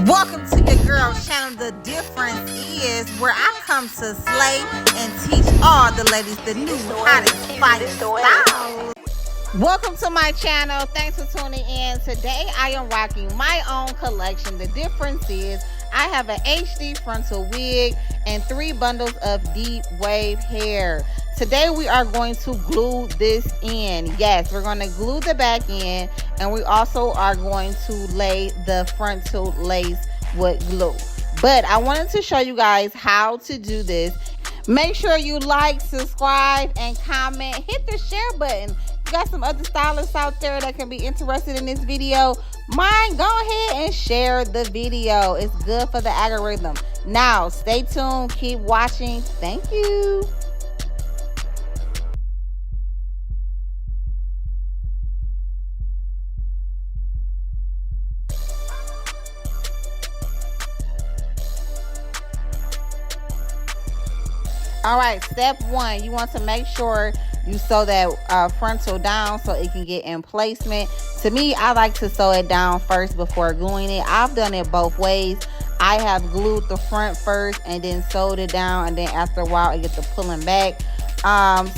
Welcome to your girl's channel. The difference is where I come to slay and teach all the ladies the new hottest fire styles. Welcome to my channel. Thanks for tuning in. Today I am rocking my own collection. The difference is I have an HD frontal wig and 3 bundles of deep wave hair. Today we are going to glue this in. Yes, we're going to glue the back in, and we also are going to lay the frontal lace with glue. But I wanted to show you guys how to do this. Make sure you like, subscribe, and comment. Hit the share button. You got some other stylists out there that can be interested in this video. Go ahead and share the video. It's good for the algorithm. Now, stay tuned. Keep watching. Thank you. All right, step 1, you want to make sure you sew that frontal down so it can get in placement. To me, I like to sew it down first before gluing it. I've done it both ways. I have glued the front first and then sewed it down, and then after a while I get the pulling back.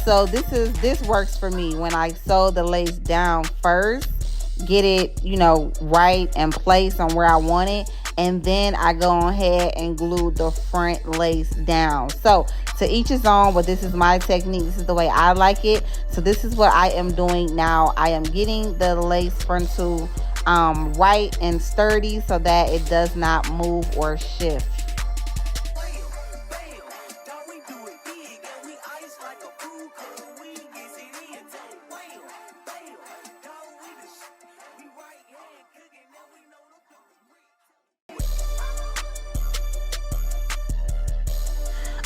So this works for me when I sew the lace down first, get it, right and place on where I want it, and then I go ahead and glue the front lace down. So to each his own, but this is my technique. This is the way I like it. So this is what I am doing now. I am getting the lace frontal right and sturdy so that it does not move or shift.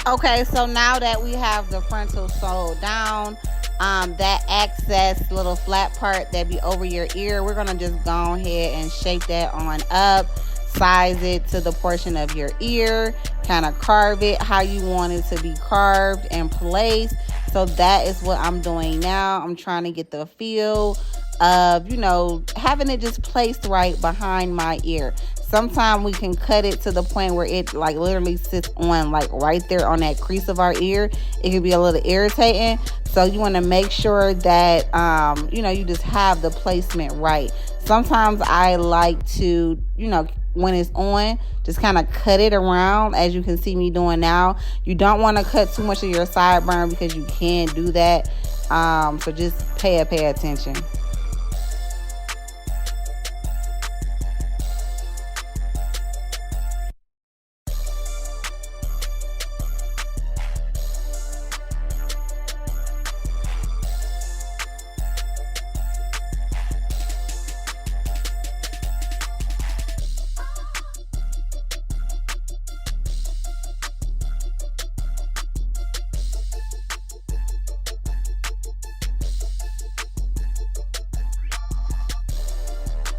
Okay, so now that we have the frontal sewed down, that excess little flat part that be over your ear, we're gonna just go ahead and shape that on up, size it to the portion of your ear, kind of carve it how you want it to be carved and placed. So that is what I'm doing now. I'm trying to get the feel of, having it just placed right behind my ear. Sometimes we can cut it to the point where it literally sits on right there on that crease of our ear. It can be a little irritating. So you want to make sure that, you just have the placement right. Sometimes I like to, when it's on, just kind of cut it around as you can see me doing now. You don't want to cut too much of your sideburn because you can do that. So just pay attention.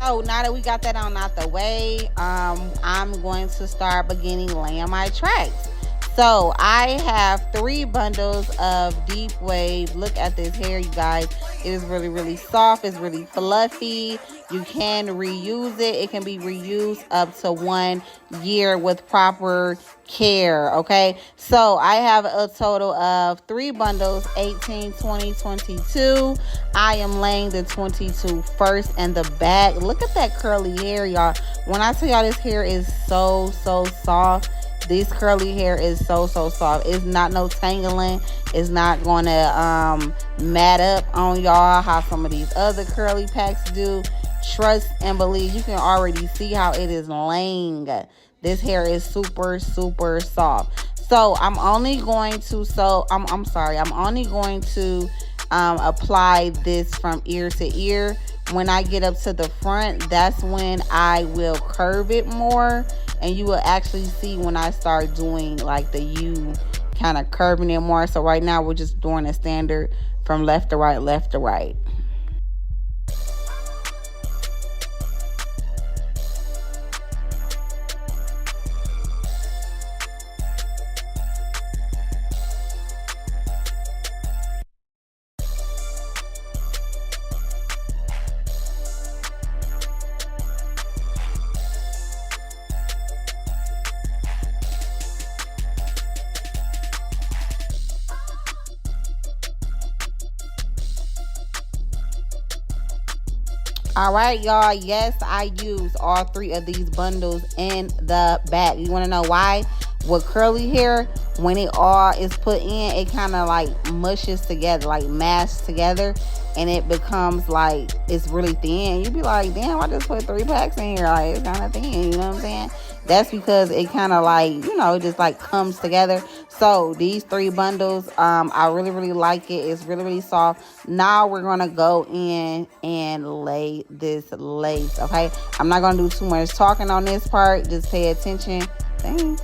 So now that we got that on out the way, I'm going to start beginning laying my tracks. So I have 3 bundles of deep wave. Look at this hair, you guys. It is really, really soft. It's really fluffy. You can reuse it. It can be reused up to 1 year with proper care, okay? So I have a total of 3 bundles, 18, 20, 22. I am laying the 22 first and the back. Look at that curly hair, y'all. When I tell y'all this hair is so soft, this curly hair is so soft. It's not no tangling. It's not going to mat up on y'all how some of these other curly packs do. Trust and believe. You can already see how it is laying. This hair is super soft. So I'm only going to I'm only going to apply this from ear to ear. When I get up to the front, that's when I will curve it more, and you will actually see when I start doing the U, kind of curving it more. So right now we're just doing a standard from left to right. All right, y'all. Yes, I use all three of these bundles in the back. You want to know why? With curly hair, when it all is put in, it kind of like mushes together, like mashed together, and it becomes like it's really thin. You be like, damn, I just put 3 packs in here. Like, it's kind of thin. You know what I'm saying? That's because it kind of like, it just like comes together. So these 3 bundles, I really, really like it. It's really, really soft. Now we're going to go in and lay this lace, okay? I'm not going to do too much talking on this part. Just pay attention. Thanks.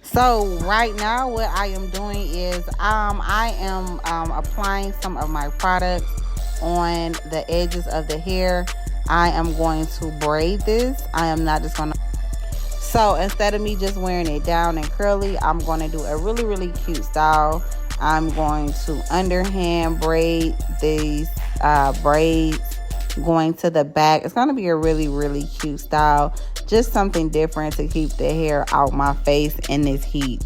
So right now what I am doing is I am applying some of my products on the edges of the hair. I am going to braid this. I am not just going to. So instead of me just wearing it down and curly, I'm going to do a really, really cute style. I'm going to underhand braid these braids going to the back. It's going to be a really, really cute style. Just something different to keep the hair out my face in this heat.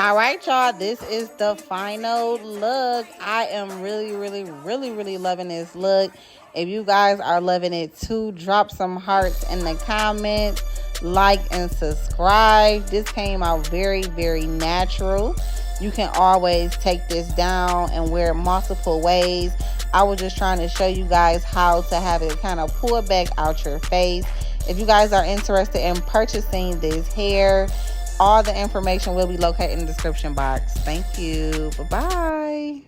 All right, y'all, this is the final look. I am really loving this look. If you guys are loving it too, drop some hearts in the comments, like and subscribe. This came out very natural. You can always take this down and wear it multiple ways. I was just trying to show you guys how to have it kind of pull back out your face. If you guys are interested in purchasing this hair, all the information will be located in the description box. Thank you. Bye-bye.